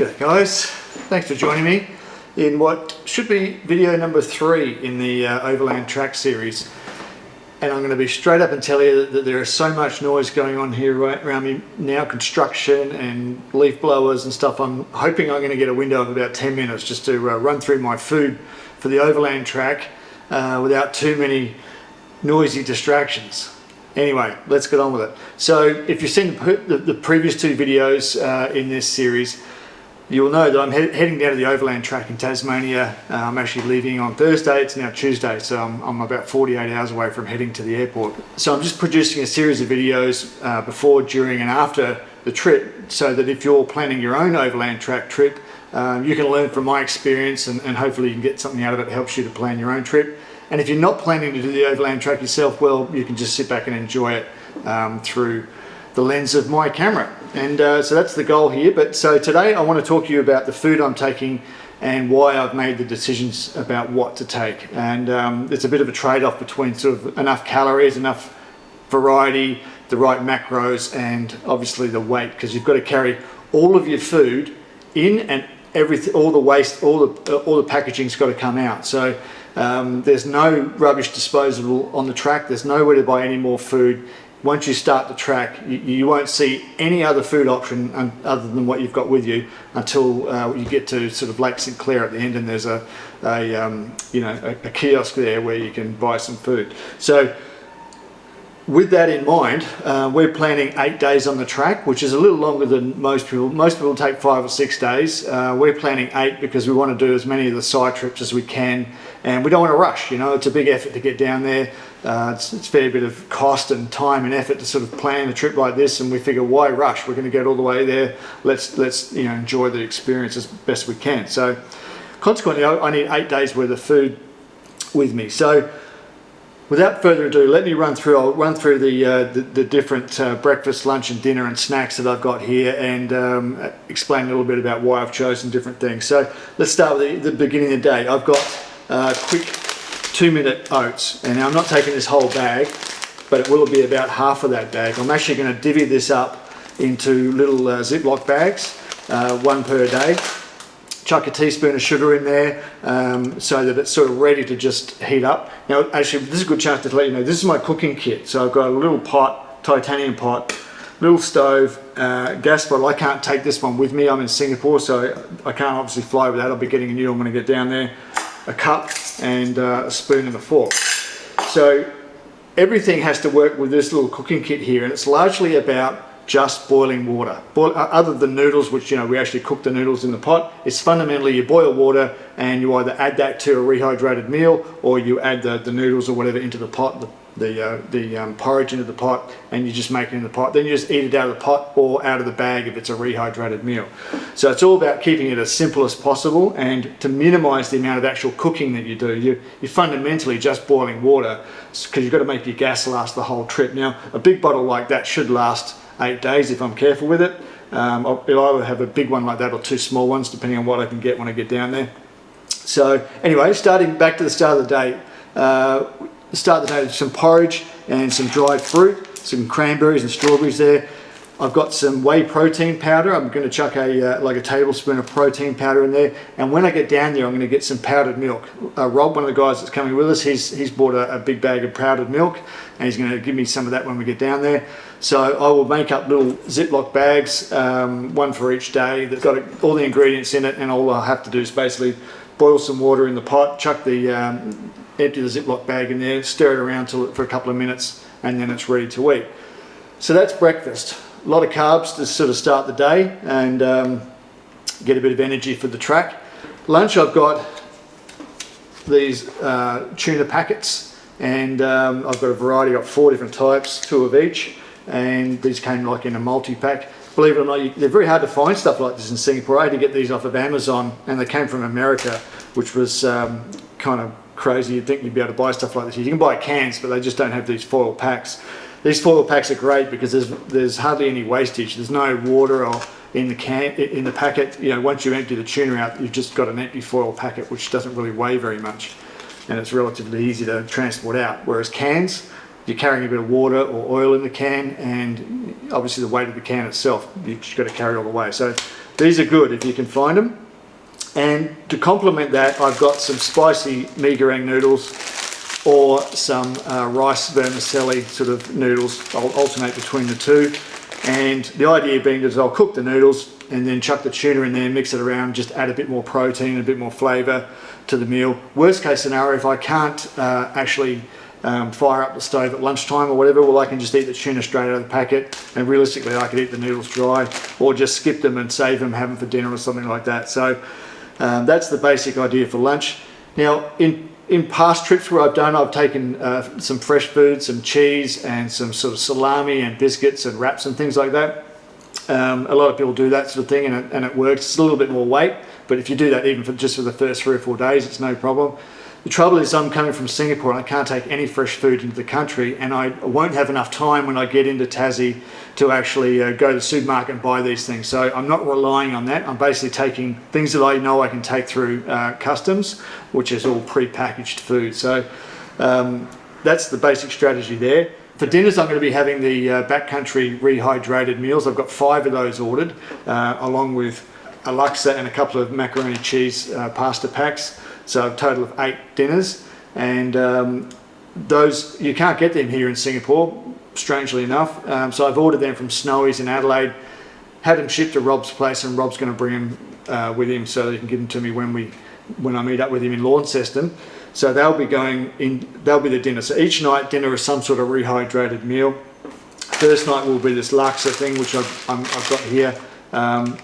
G'day guys, thanks for joining me in what should be video number 3 in the Overland Track series. And I'm going to be straight up and tell you that there is so much noise going on here right around me now, construction and leaf blowers and stuff. I'm hoping I'm going to get a window of about 10 minutes just to run through my food for the Overland Track without too many noisy distractions. Anyway, let's get on with it. So if you've seen the previous 2 videos in this series, you'll know that I'm heading down to the Overland Track in Tasmania. I'm actually leaving on Thursday. It's now Tuesday, so I'm about 48 hours away from heading to the airport. So I'm just producing a series of videos before, during and after the trip, so that if you're planning your own Overland Track trip, you can learn from my experience and hopefully you can get something out of it that helps you to plan your own trip. And if you're not planning to do the Overland Track yourself, well, you can just sit back and enjoy it through the lens of my camera. And so that's the goal here. But so today I want to talk to you about the food I'm taking and why I've made the decisions about what to take. And it's a bit of a trade-off between sort of enough calories, enough variety, the right macros, and obviously the weight, because you've got to carry all of your food in, and everything, all the waste, all the packaging's got to come out. So there's no rubbish disposal on the track. There's nowhere to buy any more food. Once you start the track, you won't see any other food option other than what you've got with you until you get to sort of Lake St Clair at the end, and there's a kiosk there where you can buy some food. So with that in mind, we're planning 8 days on the track, which is a little longer than most people. Most people take 5 or 6 days. We're planning 8 because we want to do as many of the side trips as we can, and we don't want to rush. You know, it's a big effort to get down there. It's a fair bit of cost and time and effort to sort of plan a trip like this, and we figure, why rush? We're going to get all the way there. Let's enjoy the experience as best we can. So consequently, I need 8 days worth of food with me. So without further ado, let me run through. I'll run through the different breakfast, lunch, and dinner and snacks that I've got here, and explain a little bit about why I've chosen different things. So let's start with the beginning of the day. I've got quick 2-minute oats, and now I'm not taking this whole bag, but it will be about half of that bag. I'm actually going to divvy this up into little Ziploc bags, 1 per day. Chuck a teaspoon of sugar in there so that it's sort of ready to just heat up. Now actually, this is a good chance to let you know, this is my cooking kit. So I've got a little pot, titanium pot, little stove, gas bottle. I can't take this one with me. I'm in Singapore, so I can't obviously fly with that. I'll be getting a new one when I get down there. A cup and a spoon and a fork. So everything has to work with this little cooking kit here, and it's largely about just boiling water. Other than noodles, which we actually cook the noodles in the pot, it's fundamentally you boil water and you either add that to a rehydrated meal, or you add the noodles or whatever into the pot, the porridge into the pot, and you just make it in the pot. Then you just eat it out of the pot or out of the bag if it's a rehydrated meal. So it's all about keeping it as simple as possible, and to minimize the amount of actual cooking that you do. You're fundamentally just boiling water, because you've got to make your gas last the whole trip. Now a big bottle like that should last 8 days if I'm careful with it. I'll either have a big one like that or 2 small ones, depending on what I can get when I get down there. So anyway, starting back to the start of the day, start the day with some porridge and some dried fruit, some cranberries and strawberries there. I've got some whey protein powder. I'm going to chuck like a tablespoon of protein powder in there, and when I get down there I'm going to get some powdered milk. Rob, one of the guys that's coming with us, he's bought a big bag of powdered milk, and he's going to give me some of that when we get down there. So I will make up little Ziploc bags, 1 for each day, that's got all the ingredients in it, and all I have to do is basically boil some water in the pot, chuck the empty the Ziploc bag in there, stir it around for a couple of minutes, and then it's ready to eat. So that's breakfast. A lot of carbs to sort of start the day and get a bit of energy for the track. Lunch, I've got these tuna packets, and I've got a variety. I've got 4 different types, 2 of each, and these came like in a multi-pack. Believe it or not, they're very hard to find stuff like this in Singapore. I had to get these off of Amazon, and they came from America, which was kind of crazy. You'd think you'd be able to buy stuff like this. You can buy cans, but they just don't have these foil packs. These foil packs are great because there's hardly any wastage. There's no water or in the packet. Once you empty the tuna out, you've just got an empty foil packet, which doesn't really weigh very much, and it's relatively easy to transport out. Whereas cans, you're carrying a bit of water or oil in the can, and obviously the weight of the can itself, you've just got to carry all the way. So these are good if you can find them. And to complement that, I've got some spicy mee goreng noodles or some rice vermicelli sort of noodles. I'll alternate between the two. And the idea being is I'll cook the noodles and then chuck the tuna in there, mix it around, just add a bit more protein, a bit more flavour to the meal. Worst case scenario, if I can't actually fire up the stove at lunchtime or whatever, well, I can just eat the tuna straight out of the packet, and realistically I could eat the noodles dry or just skip them and save them, have them for dinner or something like that. So that's the basic idea for lunch. Now, in past trips where I've done, I've taken some fresh food, some cheese and some sort of salami and biscuits and wraps and things like that. A lot of people do that sort of thing, and it works. It's a little bit more weight, but if you do that even just for the first 3 or 4 days, it's no problem. The trouble is I'm coming from Singapore and I can't take any fresh food into the country, and I won't have enough time when I get into Tassie to actually go to the supermarket and buy these things. So I'm not relying on that. I'm basically taking things that I know I can take through customs, which is all pre-packaged food. So that's the basic strategy there. For dinners, I'm going to be having the backcountry rehydrated meals. I've got 5 of those ordered, along with a laksa and a couple of macaroni cheese pasta packs. So a total of 8 dinners. And those, you can't get them here in Singapore, strangely enough. So I've ordered them from Snowy's in Adelaide, had them shipped to Rob's place, and Rob's going to bring them with him so that he can give them to me when I meet up with him in Launceston. So they'll be going in, they'll be the dinner. So each night dinner is some sort of rehydrated meal. First night will be this laksa thing, which I've got here,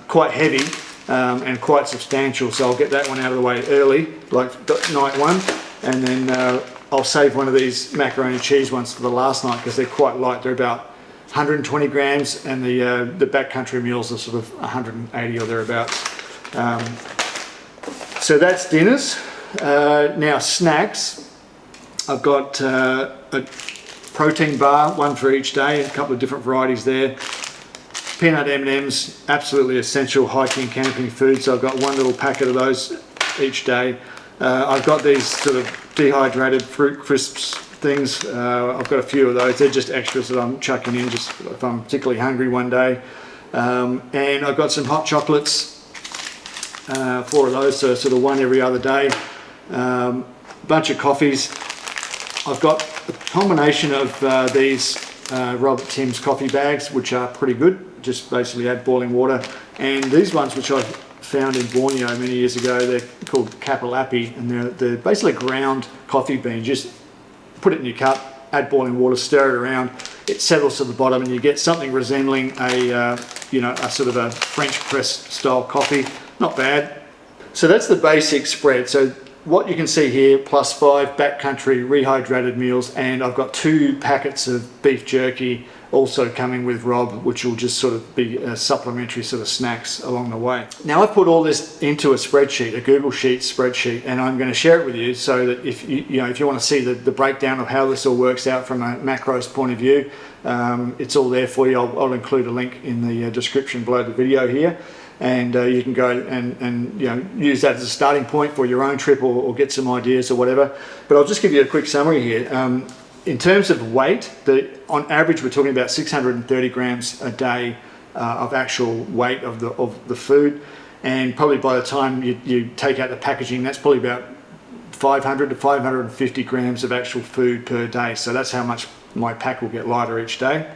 quite heavy and quite substantial. So I'll get that one out of the way early, like night one, and then I'll save one of these macaroni cheese ones for the last night because they're quite light. They're about 120 grams, and the backcountry meals are sort of 180 or thereabouts. So that's dinners. Now snacks, I've got a protein bar, one for each day, a couple of different varieties there. Peanut M&Ms, absolutely essential hiking, camping food, so I've got one little packet of those each day. I've got these sort of dehydrated fruit crisps things. I've got a few of those. They're just extras that I'm chucking in just if I'm particularly hungry one day. And I've got some hot chocolates, 4 of those, so sort of one every other day. Bunch of coffees. I've got a combination of these Robert Tim's coffee bags, which are pretty good. Just basically add boiling water. And these ones, which I found in Borneo many years ago, they're called Kapalapi, and they're basically ground coffee beans. Just put it in your cup, add boiling water, stir it around, it settles to the bottom, and you get something resembling a sort of a French press style coffee. Not bad. So that's the basic spread. So what you can see here, +5 backcountry rehydrated meals, and I've got 2 packets of beef jerky also coming with Rob, which will just sort of be supplementary sort of snacks along the way. Now I've put all this into a spreadsheet, a Google Sheet spreadsheet, and I'm going to share it with you so that if you want to see the breakdown of how this all works out from a macros point of view, it's all there for you. I'll include a link in the description below the video here. And you can go and use that as a starting point for your own trip or get some ideas or whatever. But I'll just give you a quick summary here. In terms of weight, on average we're talking about 630 grams a day of actual weight of the food, and probably by the time you take out the packaging, that's probably about 500 to 550 grams of actual food per day. So that's how much my pack will get lighter each day.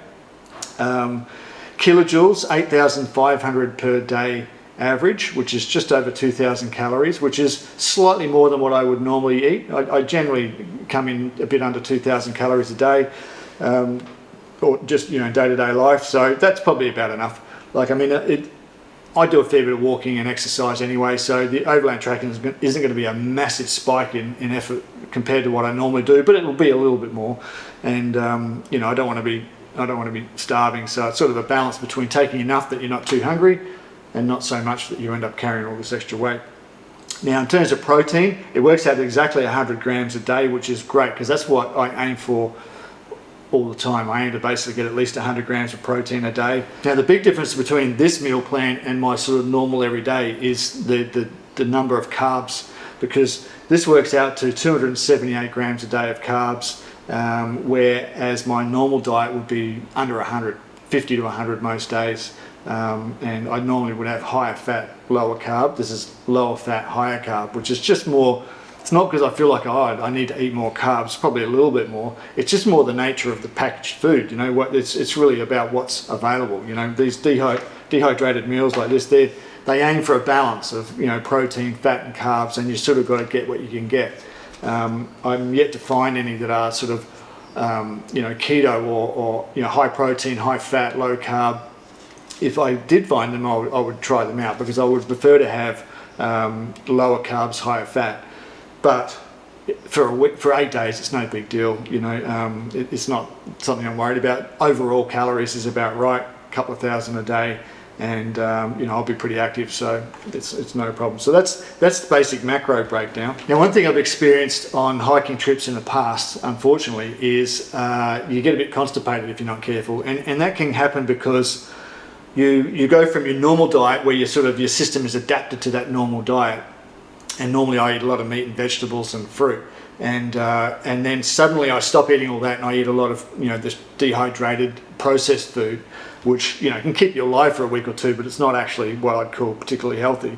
Kilojoules, 8,500 per day average, which is just over 2,000 calories, which is slightly more than what I would normally eat. I generally come in a bit under 2,000 calories a day, or just day-to-day life. So that's probably about enough. Like, I mean, I do a fair bit of walking and exercise anyway, so the overland tracking isn't going to be a massive spike in effort compared to what I normally do, but it will be a little bit more. And I don't want to be starving, so it's sort of a balance between taking enough that you're not too hungry and not so much that you end up carrying all this extra weight. Now, in terms of protein, it works out exactly 100 grams a day, which is great because that's what I aim for all the time. I aim to basically get at least 100 grams of protein a day. Now, the big difference between this meal plan and my sort of normal everyday is the number of carbs, because this works out to 278 grams a day of carbs, whereas my normal diet would be under 100, 50 to 100 most days. and I normally would have higher fat, lower carb. This is lower fat, higher carb, which is just more. It's not because I feel like, oh, I need to eat more carbs, probably a little bit more. It's just more the nature of the packaged food. You know, what it's really about what's available. You know, these dehydrated meals like this, they aim for a balance of, you know, protein, fat, and carbs, and you sort of got to get what you can get. I'm yet to find any that are sort of, you know, keto or you know, high protein, high fat, low carb. If I did find them, I would try them out, because I would prefer to have lower carbs, higher fat. But for a week, for 8 days, it's no big deal. You know, it's not something I'm worried about. Overall calories is about right, a couple of thousand a day, and you know, I'll be pretty active, so it's no problem. So that's the basic macro breakdown. Now, one thing I've experienced on hiking trips in the past, unfortunately, is you get a bit constipated if you're not careful, and that can happen because you go from your normal diet, where your system is adapted to that normal diet. And normally I eat a lot of meat and vegetables and fruit, and then suddenly I stop eating all that, and I eat a lot of, you know, this dehydrated processed food, which, you know, can keep you alive for a week or two, but it's not actually what I'd call particularly healthy.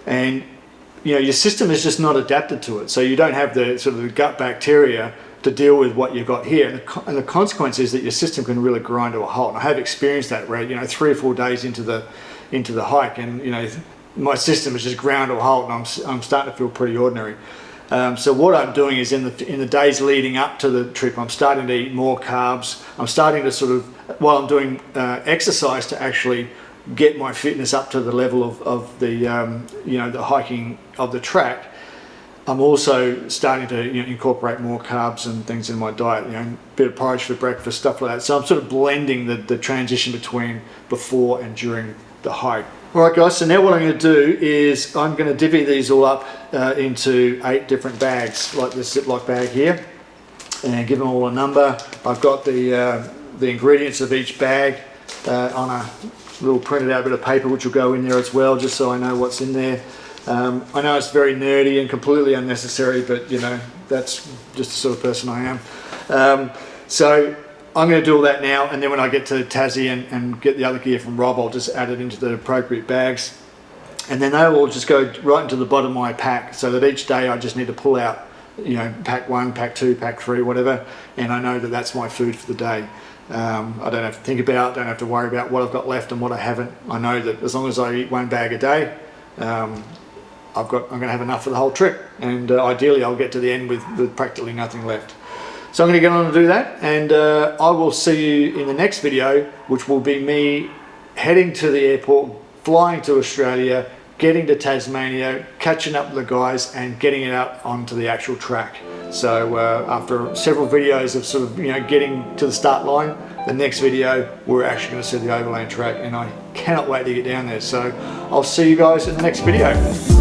And you know, your system is just not adapted to it, so you don't have the sort of the gut bacteria to deal with what you've got here, and the consequence is that your system can really grind to a halt. And I have experienced that, where, you know, 3 or 4 days into the hike, and you know, my system is just ground to a halt, and I'm starting to feel pretty ordinary. So what I'm doing is in the days leading up to the trip, I'm starting to eat more carbs. I'm starting to sort of, while I'm doing exercise, to actually get my fitness up to the level of the you know, the hiking of the track. I'm also starting to, you know, incorporate more carbs and things in my diet. You know, a bit of porridge for breakfast, stuff like that. So I'm sort of blending the transition between before and during the hike. Alright guys, so now what I'm going to do is I'm going to divvy these all up into 8 different bags, like this Ziploc bag here, and give them all a number. I've got the ingredients of each bag on a little printed out bit of paper, which will go in there as well, just so I know what's in there. I know it's very nerdy and completely unnecessary, but you know, that's just the sort of person I am. So I'm going to do all that now, and then when I get to Tassie and get the other gear from Rob, I'll just add it into the appropriate bags, and then they will just go right into the bottom of my pack, so that each day I just need to pull out, you know, pack 1, pack 2, pack 3, whatever, and I know that that's my food for the day. I don't have to think about, don't have to worry about what I've got left and what I haven't. I know that as long as I eat 1 bag a day, I'm going to have enough for the whole trip, and ideally I'll get to the end with practically nothing left. So I'm going to get on and do that, and I will see you in the next video, which will be me heading to the airport, flying to Australia, getting to Tasmania, catching up with the guys, and getting it out onto the actual track. So after several videos of sort of, you know, getting to the start line, the next video we're actually going to see the overland track, and I cannot wait to get down there. So I'll see you guys in the next video.